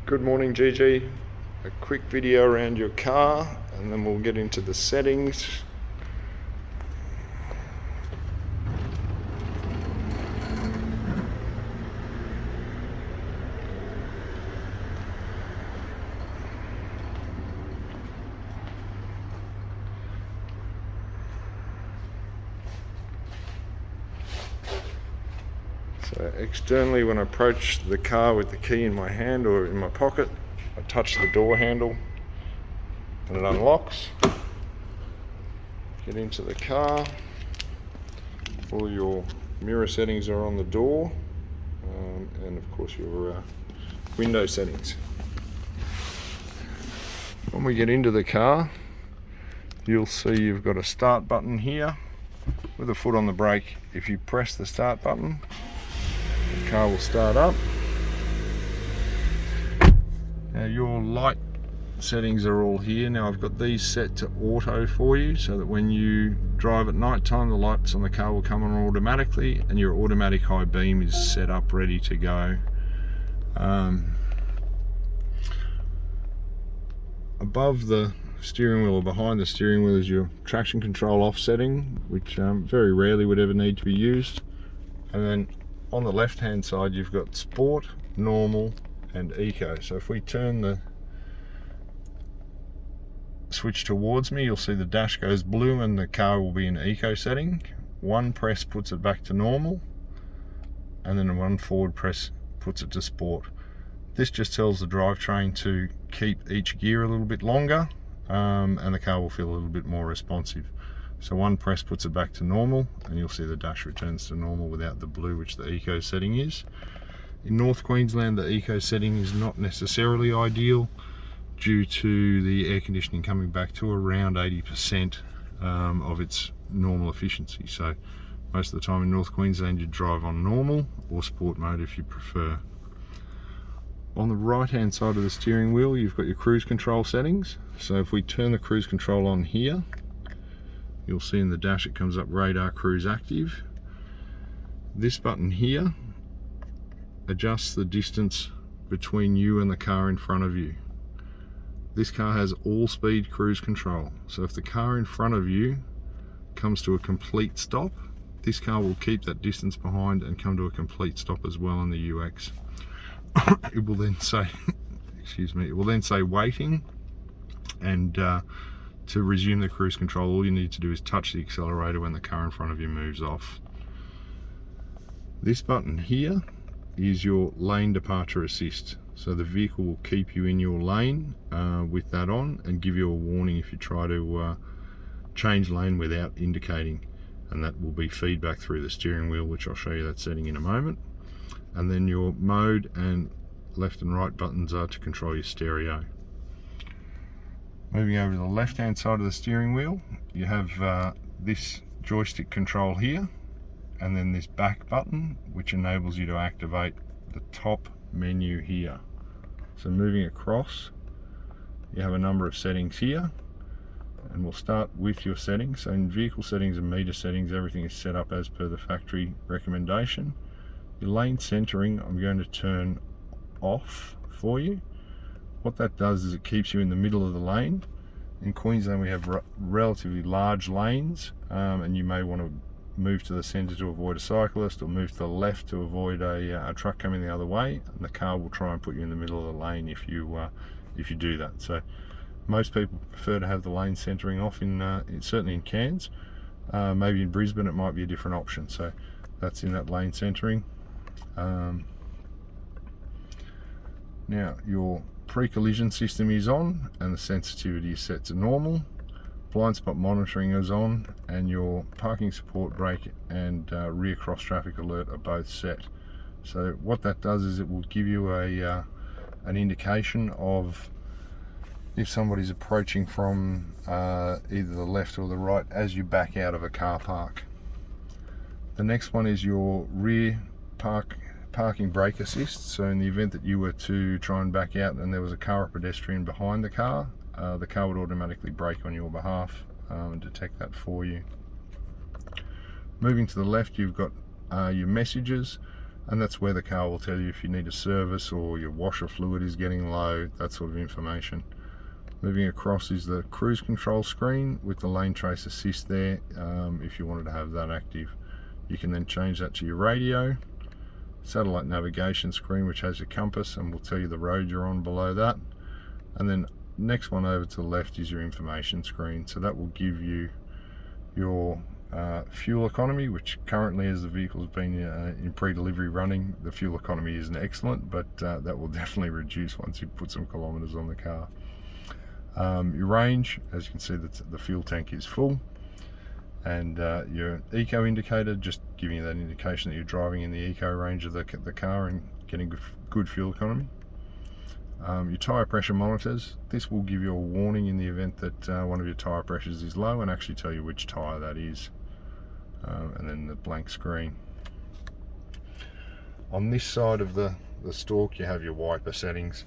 Good morning, Gigi. A quick video around your car and then we'll get into the settings. So externally, when I approach the car with the key in my hand or in my pocket, I touch the door handle and it unlocks. Get into the car. All your mirror settings are on the door, and of course your window settings. When we get into the car, you'll see you've got a start button here with a foot on the brake. If you press the start button, the car will start up. Now your light settings are all here. Now I've got these set to auto for you so that when you drive at night time, the lights on the car will come on automatically and your automatic high beam is set up ready to go. Above the steering wheel or behind the steering wheel is your traction control off setting, which very rarely would ever need to be used. And then on the left hand side you've got sport, normal and eco. So if we turn the switch towards me, you'll see the dash goes blue and the car will be in eco setting. One press puts it back to normal and then one forward press puts it to sport. This just tells the drivetrain to keep each gear a little bit longer, and the car will feel a little bit more responsive. So one press puts it back to normal and you'll see the dash returns to normal without the blue, which the eco setting is. In North Queensland, the eco setting is not necessarily ideal due to the air conditioning coming back to around 80% of its normal efficiency. So most of the time in North Queensland you drive on normal or sport mode if you prefer. On the right hand side of the steering wheel you've got your cruise control settings. So if we turn the cruise control on here, you'll see in the dash it comes up radar cruise active. This button here adjusts the distance between you and the car in front of you. This car has all speed cruise control, so if the car in front of you comes to a complete stop, this car will keep that distance behind and come to a complete stop as well in the UX. It will then say it will then say waiting, and to resume the cruise control all you need to do is touch the accelerator when the car in front of you moves off. This button here is your lane departure assist, so the vehicle will keep you in your lane with that on and give you a warning if you try to change lane without indicating, and that will be feedback through the steering wheel, which I'll show you that setting in a moment. And then your mode and left and right buttons are to control your stereo. Moving over to the left hand side of the steering wheel, you have this joystick control here, and then this back button which enables you to activate the top menu here. So moving across, you have a number of settings here, and we'll start with your settings. So in vehicle settings and meter settings, everything is set up as per the factory recommendation. Your lane centering I'm going to turn off for you. What that does is it keeps you in the middle of the lane. In Queensland we have relatively large lanes, and you may want to move to the centre to avoid a cyclist, or move to the left to avoid a truck coming the other way, and the car will try and put you in the middle of the lane if you do that. So most people prefer to have the lane centering off certainly in Cairns. Maybe in Brisbane it might be a different option, so that's in that lane centering. Now your pre-collision system is on and the sensitivity is set to normal. Blind spot monitoring is on, and your parking support brake and rear cross traffic alert are both set. So what that does is it will give you an indication of if somebody's approaching from either the left or the right as you back out of a car park. The next one is your rear parking brake assist. So in the event that you were to try and back out and there was a car or pedestrian behind the car would automatically brake on your behalf and detect that for you. Moving to the left, you've got your messages. and that's where the car will tell you if you need a service or your washer fluid is getting low, that sort of information. Moving across is the cruise control screen with the lane trace assist there. If you wanted to have that active, you can then change that to your radio. Satellite navigation screen, which has your compass and will tell you the road you're on below that. And then next one over to the left is your information screen, so that will give you your fuel economy, which currently, as the vehicle's been in pre-delivery running, the fuel economy isn't excellent, but that will definitely reduce once you put some kilometers on the car. Your range, as you can see, the fuel tank is full, and your eco indicator, just giving you that indication that you're driving in the eco range of the car and getting good fuel economy. Your tyre pressure monitors, this will give you a warning in the event that one of your tyre pressures is low and actually tell you which tyre that is. And then the blank screen. On this side of the stalk, you have your wiper settings.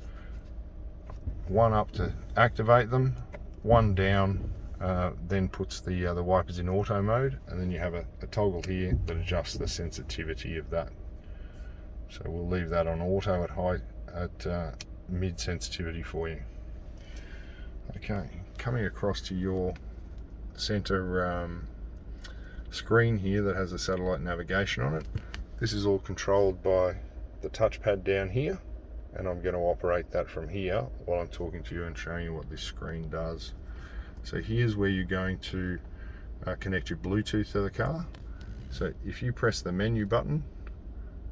One up to activate them, one down then puts the wipers in auto mode, and then you have a toggle here that adjusts the sensitivity of that. So we'll leave that on auto at mid sensitivity for you. Okay, coming across to your center screen here that has a satellite navigation on it. This is all controlled by the touchpad down here, and I'm going to operate that from here while I'm talking to you and showing you what this screen does. So here's where you're going to connect your Bluetooth to the car. So if you press the menu button,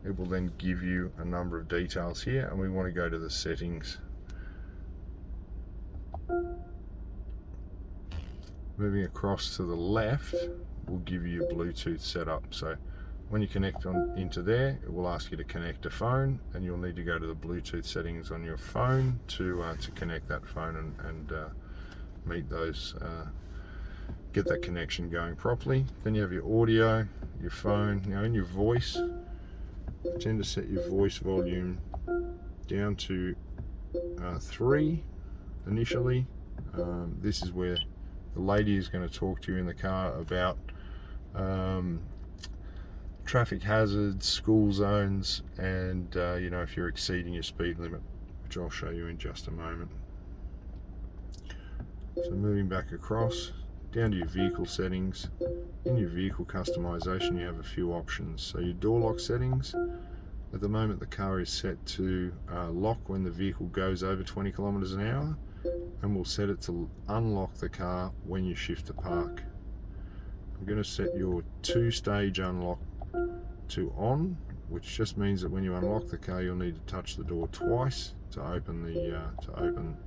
it will then give you a number of details here, and we want to go to the settings. Moving across to the left will give you your Bluetooth setup. So when you connect into there, it will ask you to connect a phone, and you'll need to go to the Bluetooth settings on your phone to connect that phone and meet those, get that connection going properly. Then you have your audio, your phone. Now in your voice, you tend to set your voice volume down to 3 initially. This is where the lady is going to talk to you in the car about traffic hazards, school zones, and you know, if you're exceeding your speed limit, which I'll show you in just a moment. So moving back across, down to your vehicle settings. In your vehicle customization, you have a few options. So your door lock settings, at the moment the car is set to lock when the vehicle goes over 20 kilometers an hour, and we'll set it to unlock the car when you shift to park. I'm going to set your 2-stage unlock to on, which just means that when you unlock the car, you'll need to touch the door twice to open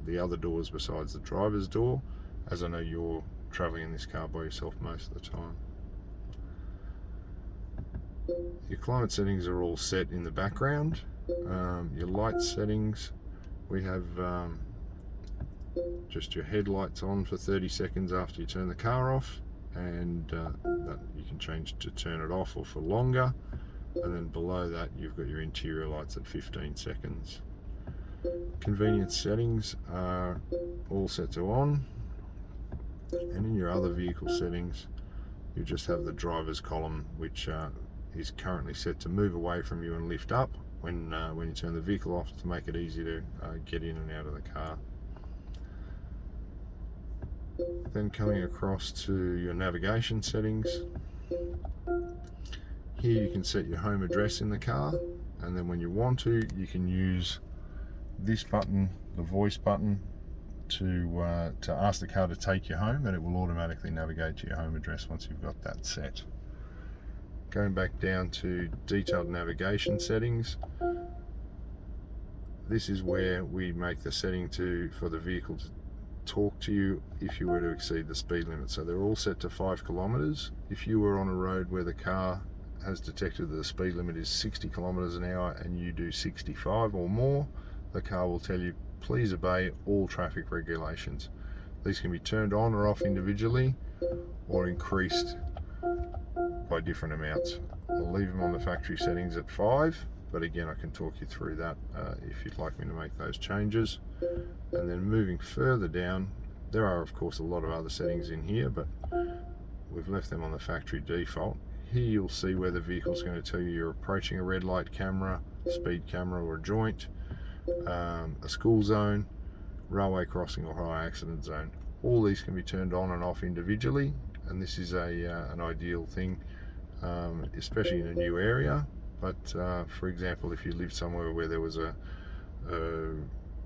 the other doors besides the driver's door, as I know you're traveling in this car by yourself most of the time. Your climate settings are all set in the background. Your light settings, we have just your headlights on for 30 seconds after you turn the car off, and that you can change to turn it off or for longer. And then below that you've got your interior lights at 15 seconds. Convenience settings are all set to on, and in your other vehicle settings you just have the driver's column, which is currently set to move away from you and lift up when you turn the vehicle off, to make it easy to get in and out of the car. Then coming across to your navigation settings, here you can set your home address in the car, and then when you want to, you can use this button, the voice button, to ask the car to take you home, and it will automatically navigate to your home address once you've got that set. Going back down to detailed navigation settings, this is where we make the setting for the vehicle to talk to you if you were to exceed the speed limit. So they're all set to 5 kilometers. If you were on a road where the car has detected that the speed limit is 60 kilometers an hour and you do 65 or more, the car will tell you, please obey all traffic regulations. These can be turned on or off individually or increased by different amounts. I'll leave them on the factory settings at 5, but again, I can talk you through that if you'd like me to make those changes. And then moving further down, there are of course a lot of other settings in here, but we've left them on the factory default. Here you'll see where the vehicle's going to tell you you're approaching a red light camera, speed camera or a joint, a school zone, railway crossing or high accident zone. All these can be turned on and off individually, and this is an ideal thing, especially in a new area. But for example, if you lived somewhere where there was a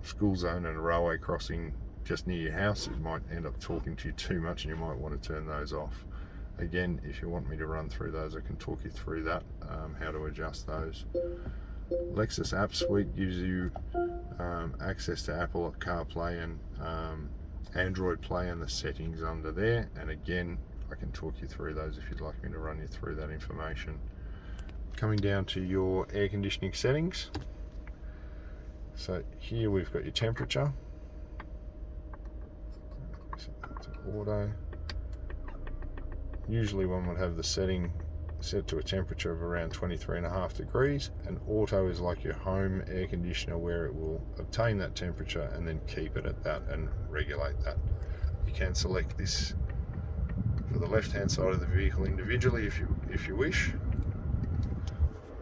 school zone and a railway crossing just near your house, it might end up talking to you too much and you might want to turn those off. Again, if you want me to run through those, I can talk you through that, how to adjust those. Lexus App Suite gives you access to Apple CarPlay and Android Play and the settings under there, and again I can talk you through those if you'd like me to run you through that information. Coming down to your air conditioning settings, so here we've got your temperature, set that to auto. Usually one would have the setting set to a temperature of around 23.5 degrees, and auto is like your home air conditioner where it will obtain that temperature and then keep it at that and regulate that. You can select this for the left hand side of the vehicle individually if you wish.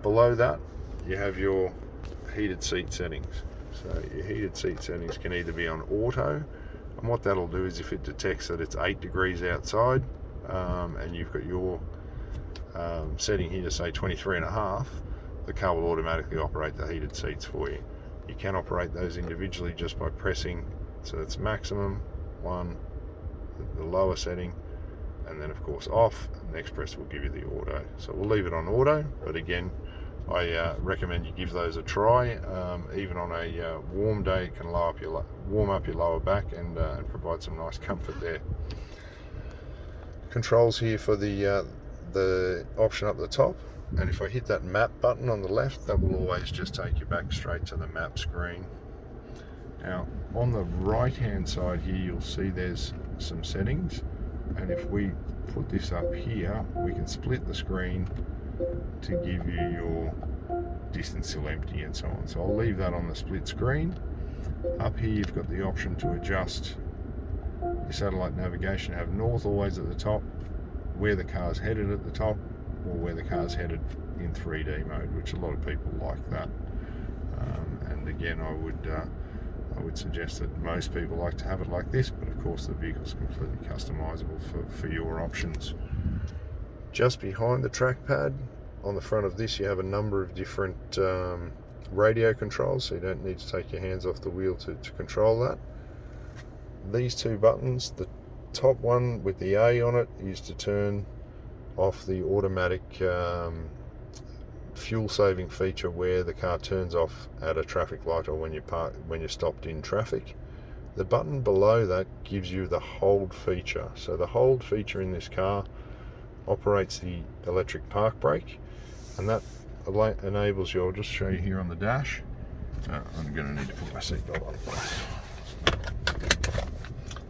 Below that you have your heated seat settings. So your heated seat settings can either be on auto, and what that'll do is if it detects that it's 8 degrees outside and you've got your setting here to say 23.5, the car will automatically operate the heated seats for you. You can operate those individually just by pressing, so it's maximum 1, the lower setting, and then of course off. Next press will give you the auto. So we'll leave it on auto, but again I recommend you give those a try. Even on a warm day, it can warm up your lower back and provide some nice comfort there. Controls here for the option up the top, and if I hit that map button on the left, that will always just take you back straight to the map screen. Now on the right hand side here you'll see there's some settings, and if we put this up here we can split the screen to give you your distance till empty and so on. So I'll leave that on the split screen. Up here you've got the option to adjust your satellite navigation, have north always at the top, where the car's headed at the top, or where the car's headed in 3D mode, which a lot of people like that. And again, I would suggest that most people like to have it like this, but of course the vehicle's completely customizable for your options. Just behind the trackpad, on the front of this, you have a number of different radio controls, so you don't need to take your hands off the wheel to control that. These two buttons, the top one with the A on it is to turn off the automatic fuel saving feature where the car turns off at a traffic light or when you're stopped in traffic. The button below that gives you the hold feature. So the hold feature in this car operates the electric park brake, and that enables you, I'll just show you here on the dash. I'm going to need to put my seatbelt on.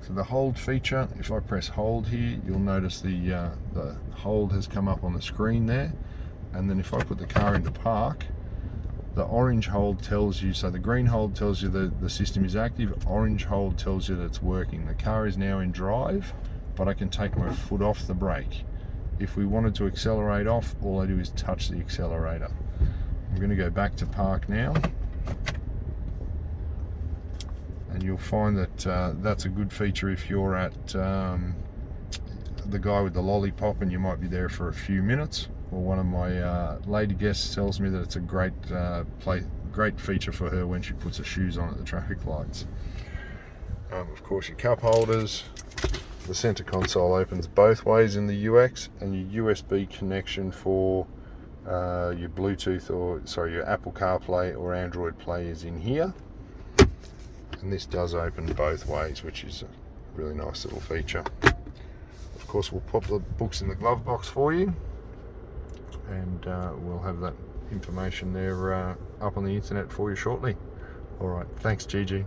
So the hold feature, if I press hold here, you'll notice the hold has come up on the screen there, and then if I put the car into park, the orange hold tells you, so the green hold tells you that the system is active, orange hold tells you that it's working. The car is now in drive, but I can take my foot off the brake. If we wanted to accelerate off, all I do is touch the accelerator. I'm going to go back to park now, and you'll find that that's a good feature if you're at the guy with the lollipop and you might be there for a few minutes. Or one of my lady guests tells me that it's a great feature for her when she puts her shoes on at the traffic lights. Of course, your cup holders. The center console opens both ways in the UX, and your USB connection for your Bluetooth your Apple CarPlay or Android Play is in here. And this does open both ways, which is a really nice little feature. Of course, we'll pop the books in the glove box for you, and we'll have that information there up on the internet for you shortly. Alright, thanks Gigi.